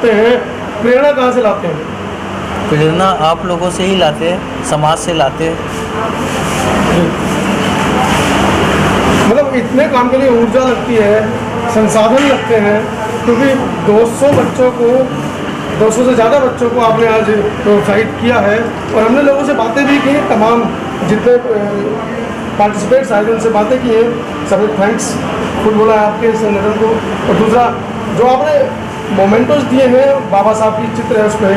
हैं, प्रेरणा कहाँ से लाते हैं? प्रेरणा आप लोगों से ही लाते हैं, समाज से लाते हैं। मतलब इतने काम के लिए ऊर्जा लगती है, संसाधन लगते हैं, क्योंकि 200 बच्चों को 200 से ज़्यादा बच्चों को आपने आज प्रोत्साहित किया है। और हमने लोगों से बातें भी की, तमाम जितने पार्टिसिपेट्स आए उनसे बातें की हैं। सभी थैंक्स खुद बोला है आपके संगठन को। और दूसरा जो आपने मोमेंटोज दिए हैं, बाबा साहब की चित्र है, उस पर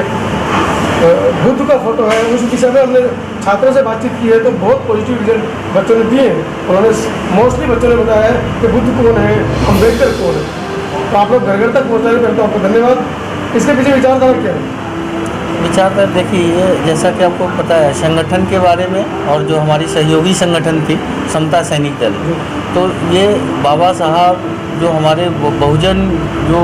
बुद्ध का फोटो है, उस विषय में हमने छात्रों से बातचीत की है तो बहुत पॉजिटिव रिजल्ट बच्चों ने दिए हैं। उन्होंने मोस्टली बच्चों ने बताया है कि बुद्ध कौन है, अम्बेडकर कौन है। तो आप लोग घर घर तक पहुँचाने पर तो आपको धन्यवाद। इसके पीछे विचारधारा क्या है? विचारधारा देखिए, जैसा कि आपको पता है संगठन के बारे में, और जो हमारी सहयोगी संगठन थी समता सैनिक दल, तो ये बाबा साहब जो हमारे बहुजन जो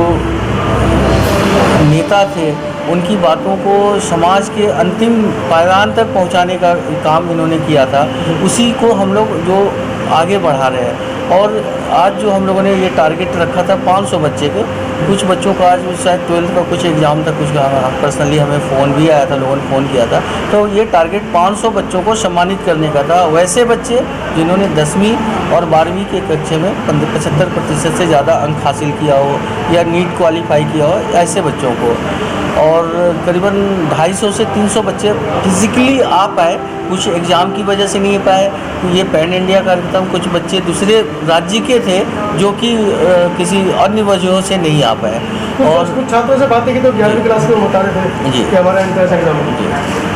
नेता थे, उनकी बातों को समाज के अंतिम पायदान तक पहुंचाने का काम इन्होंने किया था। उसी को हम लोग जो आगे बढ़ा रहे हैं। और आज जो हम लोगों ने ये टारगेट रखा था 500 बच्चे के, कुछ बच्चों का आज शायद 12th का कुछ एग्ज़ाम था, कुछ पर्सनली हमें फ़ोन भी आया था, लोगों ने फ़ोन किया था। तो ये टारगेट 500 बच्चों को सम्मानित करने का था। वैसे बच्चे जिन्होंने 10वीं और 12वीं के कक्षा में 75% से ज़्यादा अंक हासिल किया हो या नीट क्वालिफाई किया हो, ऐसे बच्चों को। और करीबन 250 से 300 बच्चे फिज़िकली आ पाए, कुछ एग्ज़ाम की वजह से नहीं पाए। ये पैन इंडिया कार्यक्रम, कुछ बच्चे दूसरे राज्य के थे जो कि किसी अन्य वजहों से नहीं आ पाए। और कुछ छात्रों से बातें की तो 11वीं क्लास में बता रहे थे जी कि हमारा एंट्रेंस एग्जाम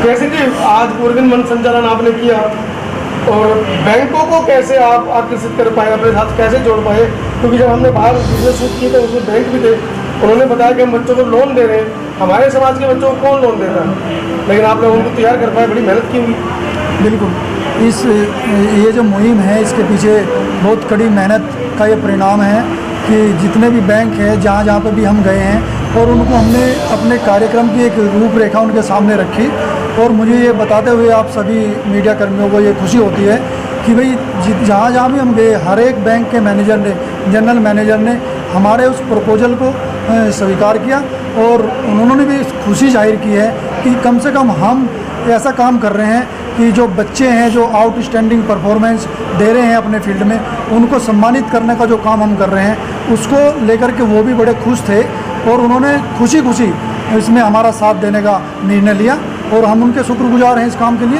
कैसे जी आज पूरे मन संचालन आपने किया, और बैंकों को कैसे आप आकर्षित कर पाए, अपने साथ कैसे जोड़ पाए? क्योंकि जब हमने बाहर बिजनेस शुरू किए तो उसमें बैंक भी थे, उन्होंने बताया कि हम बच्चों को लोन दे रहे हैं। हमारे समाज के बच्चों को कौन लोन देता है, लेकिन आप लोग उनको तैयार कर पाए, बड़ी मेहनत की होगी। बिल्कुल, ये जो मुहिम है इसके पीछे बहुत कड़ी मेहनत का ये परिणाम है कि जितने भी बैंक हैं, जहाँ जहाँ पर भी हम गए हैं, और उनको हमने अपने कार्यक्रम की एक रूपरेखा उनके सामने रखी। और मुझे ये बताते हुए आप सभी मीडिया कर्मियों को ये खुशी होती है कि भाई जहाँ जहाँ भी हम गए, हर एक बैंक के मैनेजर ने, जनरल मैनेजर ने हमारे उस प्रपोजल को स्वीकार किया। और उन्होंने भी खुशी जाहिर की है कि कम से कम हम ऐसा काम कर रहे हैं कि जो बच्चे हैं जो आउटस्टैंडिंग परफॉर्मेंस दे रहे हैं अपने फील्ड में, उनको सम्मानित करने का जो काम हम कर रहे हैं, उसको लेकर के वो भी बड़े खुश थे। और उन्होंने खुशी खुशी इसमें हमारा साथ देने का निर्णय लिया, और हम उनके शुक्रगुजार हैं इस काम के लिए।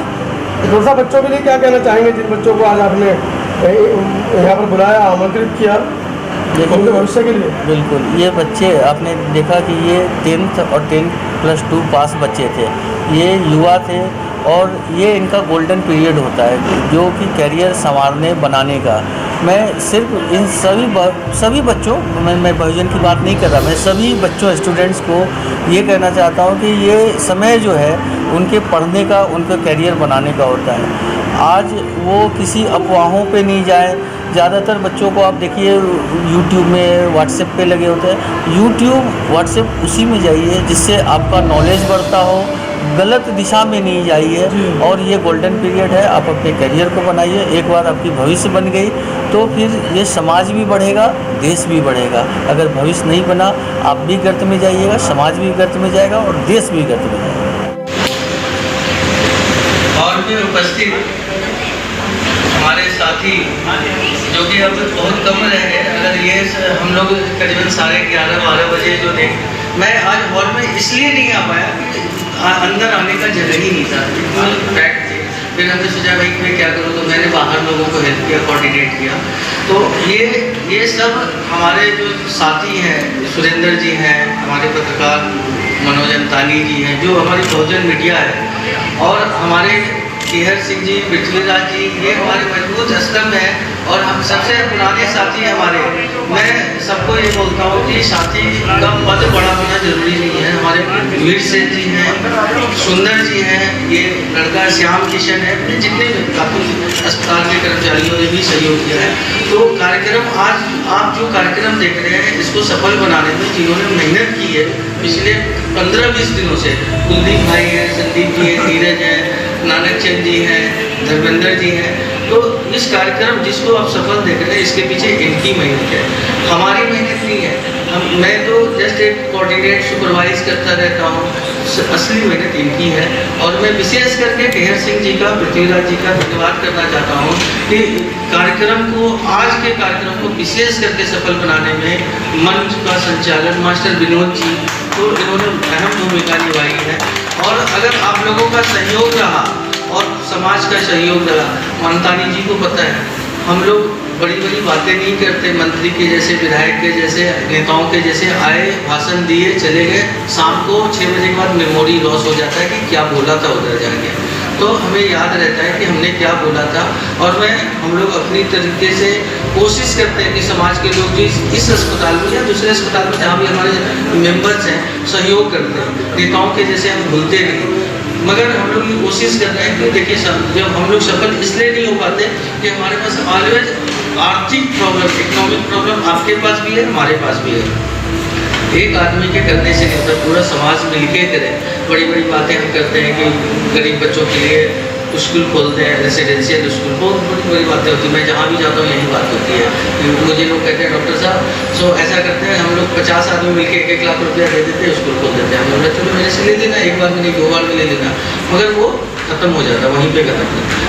दूसरा बच्चों के लिए क्या कहना चाहेंगे जिन बच्चों को आज आपने यहाँ पर बुलाया, आमंत्रित किया, उनके भविष्य के लिए? बिल्कुल, ये बच्चे आपने देखा कि ये 10th और 10+2 पास बच्चे थे, ये युवा थे, और ये इनका गोल्डन पीरियड होता है जो कि करियर संवारने बनाने का। मैं सिर्फ इन सभी बच्चों, मैं बहुजन की बात नहीं कर रहा, मैं सभी बच्चों स्टूडेंट्स को ये कहना चाहता हूँ कि ये समय जो है उनके पढ़ने का, उनका करियर बनाने का होता है। आज वो किसी अफवाहों पे नहीं जाए। ज़्यादातर बच्चों को आप देखिए यूट्यूब में, व्हाट्सएप पे लगे होते हैं। यूट्यूब, व्हाट्सएप उसी में जाइए जिससे आपका नॉलेज बढ़ता हो, गलत दिशा में नहीं जाइए। और ये गोल्डन पीरियड है, आप अपने करियर को बनाइए। एक बार आपकी भविष्य बन गई तो फिर ये समाज भी बढ़ेगा, देश भी बढ़ेगा। अगर भविष्य नहीं बना, आप भी गर्त में जाइएगा, समाज भी गर्त में जाएगा और देश भी गर्त में जाएगा। और भी उपस्थित हमारे साथी जो कि अब बहुत कम रह गए, अगर ये हम लोग करीबन 11:30-12 बजे जो थे, मैं आज हॉल में इसलिए नहीं आ पाया कि अंदर आने का जगह ही नहीं था, इतना पैक थे। फिर हमने सोचा भाई मैं क्या करूँ, तो मैंने बाहर लोगों को हेल्प किया, कोऑर्डिनेट किया। तो ये सब हमारे जो साथी हैं, सुरेंद्र जी हैं, हमारे पत्रकार मनोज अंतानी जी हैं, जो हमारी बहुजन मीडिया है, और हमारे केहर सिंह जी, पृथ्वीराज जी, ये हमारे मजबूत स्तंभ हैं। और हम सबसे पुराने साथी हमारे, मैं सबको ये बोलता हूँ कि साथी का पद बड़ा होना जरूरी नहीं है। हमारे वीर सेन जी हैं, सुंदर जी हैं, ये लड़का श्याम किशन है, जितने काफ़ी अस्पताल के कर्मचारियों ने भी सहयोग किया है। तो कार्यक्रम आज आप जो कार्यक्रम देख रहे हैं, इसको सफल बनाने में जिन्होंने मेहनत की है पिछले 15-20 दिनों से, कुलदीप भाई हैं, संदीप जी हैं, नीरज हैं, नानक चंद जी हैं, धर्मेंद्र जी हैं। तो इस कार्यक्रम जिसको आप सफल देख रहे हैं, इसके पीछे इनकी मेहनत है, हमारी मेहनत नहीं है। मैं तो जस्ट एक कोऑर्डिनेट सुपरवाइज करता रहता हूँ, असली मेहनत इनकी है। और मैं विशेष करके केहर सिंह जी का, पृथ्वीराज जी का धन्यवाद करना चाहता हूँ कि कार्यक्रम को, आज के कार्यक्रम को विशेष करके सफल बनाने में मंच का संचालन मास्टर विनोद जी, तो इन्होंने अहम भूमिका निभाई है। और अगर आप लोगों का सहयोग रहा और समाज का सहयोग रहा, मनतानी जी को पता है, हम लोग बड़ी बड़ी बातें नहीं करते, मंत्री के जैसे, विधायक के जैसे, नेताओं के जैसे आए, भाषण दिए, चले गए, शाम को 6 बजे के बाद मेमोरी लॉस हो जाता है कि क्या बोला था उधर जाके। तो हमें याद रहता है कि हमने क्या बोला था। और हम लोग अपनी तरीके से कोशिश करते हैं कि समाज के लोग जो इस अस्पताल में या दूसरे अस्पताल में जहाँ भी हमारे मेंबर्स हैं सहयोग करते हैं, नेताओं के जैसे हम भूलते नहीं, मगर हम लोग ये कोशिश कर रहे हैं कि देखिए जब हम लोग सफल इसलिए नहीं हो पाते कि हमारे पास ऑलवेज आर्थिक प्रॉब्लम, इकोनॉमिक प्रॉब्लम आपके पास भी है, हमारे पास भी है। एक आदमी के करने से नहीं होता, पूरा समाज मिलके करे। बड़ी बड़ी बातें हम करते हैं कि गरीब बच्चों के लिए स्कूल खोलते हैं, रेसिडेंशियल स्कूल, बहुत बड़ी बड़ी बातें होती हैं। मैं जहाँ भी जाता हूँ यही बात होती है। मुझे लोग कहते हैं डॉक्टर साहब सो ऐसा करते हैं, हम लोग 50 आदमी मिलकर 1-1 लाख रुपया दे देते हैं, स्कूल खोल देते हैं। हम लोग चलो मेरे से ले लेना, एक बार में नहीं 2 बार में ले लेना, मगर वो खत्म हो जाता है, वहीं पे खत्म।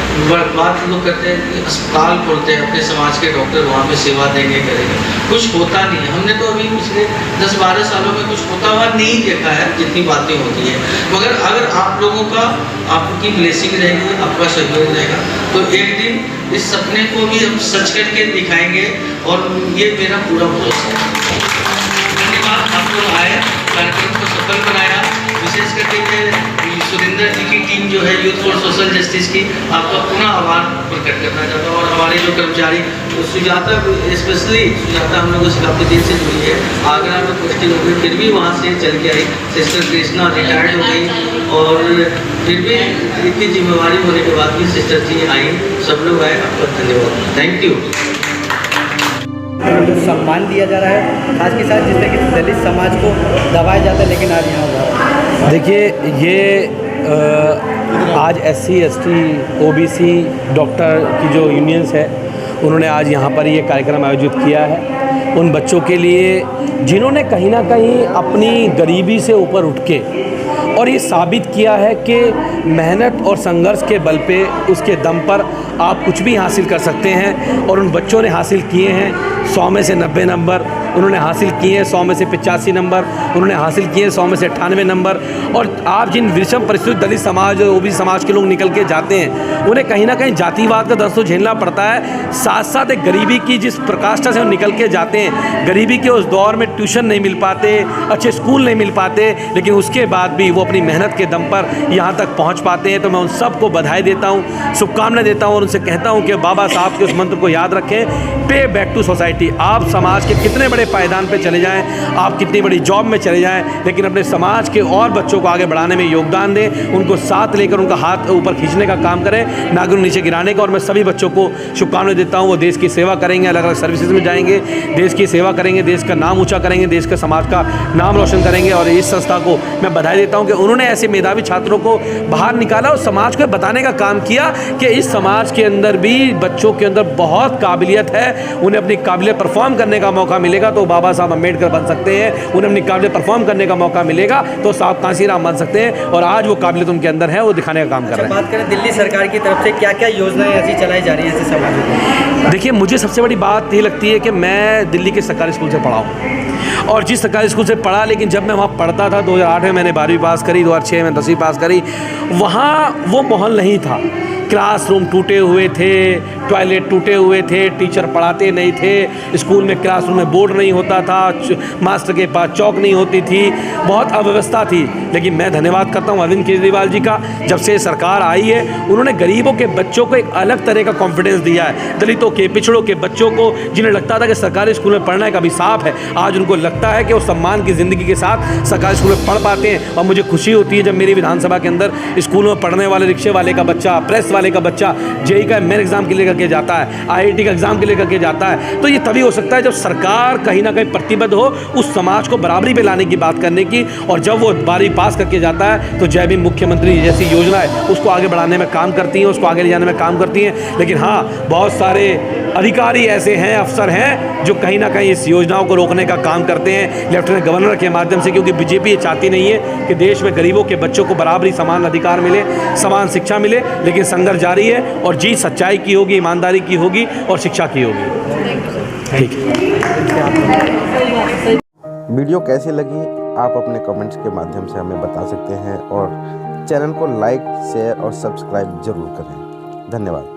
बात लोग करते हैं कि अस्पताल खोलते हैं, अपने समाज के डॉक्टर वहाँ पे सेवा देंगे, करेंगे, कुछ होता नहीं है। हमने तो अभी पिछले 10-12 सालों में कुछ होता हुआ नहीं देखा है, जितनी बातें होती हैं। मगर अगर आप लोगों का, आपकी ब्लेसिंग रहेगी, आपका सहयोग रहेगा, तो एक दिन इस सपने को भी हम सच करके दिखाएंगे। और ये मेरा पूरा भरोसा है। धन्यवाद, आप लोग आए, कार्यक्रम को सफल बनाया। विशेष करके सुरेंद्र जी की टीम जो है यूथ फॉर सोशल जस्टिस की, आपका पुनः आभार प्रकट करना चाहता हूँ। और हमारे जो कर्मचारी, तो सुजाता स्पेशली, सुजाता हम लोगों से काफ़ी दिन से जुड़ी है, आगरा में पोस्टिंग हो गई, फिर भी वहाँ से चल के आई। सिस्टर कृष्णा रिटायर्ड हो गई, और फिर भी इतनी जिम्मेवारी होने के बाद भी सिस्टर जी आई, सब लोग आए, आपका धन्यवाद, थैंक यू। सम्मान दिया जा रहा है, खास के साथ जिस तरह कि दलित समाज को दबाया जाता है, लेकिन आज यहाँ हो रहा है। देखिए, ये आज SC ST OBC डॉक्टर की जो यूनियंस है, उन्होंने आज यहाँ पर ये कार्यक्रम आयोजित किया है उन बच्चों के लिए जिन्होंने कहीं ना कहीं अपनी गरीबी से ऊपर उठ के और ये साबित किया है कि मेहनत और संघर्ष के बल पे, उसके दम पर आप कुछ भी हासिल कर सकते हैं। और उन बच्चों ने हासिल किए हैं 100 में से 90 नंबर, उन्होंने हासिल किए हैं 100 में से 85 नंबर, उन्होंने हासिल किए हैं 100 में से 98 नंबर। और आप जिन विषम परिस्थिति दलित समाज और OBC समाज के लोग निकल के जाते हैं, उन्हें कहीं ना कहीं जातिवाद का दर्द तो झेलना पड़ता है, साथ साथ एक गरीबी की जिस प्रकाष्ठा से वो निकल के जाते हैं, गरीबी के उस दौर में ट्यूशन नहीं मिल पाते, अच्छे स्कूल नहीं मिल पाते, लेकिन उसके बाद भी वो अपनी मेहनत के दम पर यहाँ तक पहुँच पाते हैं। तो मैं उन सबको बधाई देता हूँ, शुभकामनाएं देता हूँ और उनसे कहता हूँ कि बाबा साहब के उस मंत्र को याद रखें, पे बैक टू सोसाइटी। आप समाज के कितने बड़े पायदान पे चले जाएं, आप कितनी बड़ी जॉब में चले जाएं, लेकिन अपने समाज के और बच्चों को आगे बढ़ाने में योगदान दें, उनको साथ लेकर उनका हाथ ऊपर खींचने का काम करें, ना कि नीचे गिराने का। और मैं सभी बच्चों को शुभकामनाएं देता हूँ, वो देश की सेवा करेंगे, अलग अलग सर्विसेज में जाएंगे, देश की सेवा करेंगे, देश का नाम ऊँचा करेंगे, देश के समाज का नाम रोशन करेंगे। और इस संस्था को मैं बधाई देता हूँ कि उन्होंने ऐसे मेधावी छात्रों को बाहर निकाला और समाज को बताने का काम किया कि इस समाज के अंदर भी बच्चों के अंदर बहुत काबिलियत है, उन्हें अपनी काबिलियत परफॉर्म करने का मौका मिलेगा तो बाबा साहब अम्बेडकर बन सकते हैं, उन्हें अपनी काबिलियत परफॉर्म करने का मौका मिलेगा तो साहब कांसीराम बन सकते हैं। और आज वो काबिलियत उनके अंदर है, वो दिखाने का काम कर रहे हैं। बात करें दिल्ली सरकार की तरफ से क्या क्या योजनाएं ऐसी चलाई जा रही हैं ऐसे समाज में? देखिए, मुझे सबसे बड़ी बात ये लगती है कि मैं दिल्ली के सरकारी स्कूल से पढ़ा हूँ और जिस सरकारी स्कूल से पढ़ा, लेकिन जब मैं वहाँ पढ़ता था 2008 में मैंने 12वीं पास करी, 2006 में 10वीं पास करी, वहाँ वो माहौल नहीं था। क्लासरूम टूटे हुए थे, टॉयलेट टूटे हुए थे, टीचर पढ़ाते नहीं थे, स्कूल में क्लासरूम में बोर्ड नहीं होता था, मास्टर के पास चौक नहीं होती थी, बहुत अव्यवस्था थी। लेकिन मैं धन्यवाद करता हूँ अरविंद केजरीवाल जी का, जब से सरकार आई है उन्होंने गरीबों के बच्चों को एक अलग तरह का कॉन्फिडेंस दिया है। दलितों के, पिछड़ों के बच्चों को जिन्हें लगता था कि सरकारी स्कूल में पढ़ना एक अभिशाप है, आज उनको लगता है कि वो सम्मान की ज़िंदगी के साथ सरकारी स्कूल में पढ़ पाते हैं। और मुझे खुशी होती है जब मेरी विधानसभा के अंदर स्कूलों में पढ़ने वाले रिक्शे वाले का बच्चा, प्रेस वाले का बच्चा जेईई का मेन एग्जाम के लिए करके जाता है, IIT का एग्जाम के लिए करके जाता है। तो ये तभी हो सकता है जब सरकार कहीं ना कहीं प्रतिबद्ध हो उस समाज को बराबरी पे लाने की बात करने की, और जब वो 12वीं पास करके जाता है तो जय भीम मुख्यमंत्री जैसी योजना है उसको आगे बढ़ाने में काम करती हैं, उसको आगे ले जाने में काम करती हैं। लेकिन हाँ, बहुत सारे अधिकारी ऐसे हैं, अफसर हैं जो कहीं ना कहीं इस योजनाओं को रोकने का काम करते हैं लेफ्टिनेंट गवर्नर के माध्यम से, क्योंकि बीजेपी ये चाहती नहीं है कि देश में गरीबों के बच्चों को बराबरी समान अधिकार मिले, समान शिक्षा मिले। लेकिन संघर्ष जारी है और जीत सच्चाई की होगी, ईमानदारी की होगी और शिक्षा की होगी। ठीक है। वीडियो कैसी लगी आप अपने कमेंट्स के माध्यम से हमें बता सकते हैं और चैनल को लाइक, शेयर और सब्सक्राइब जरूर करें। धन्यवाद।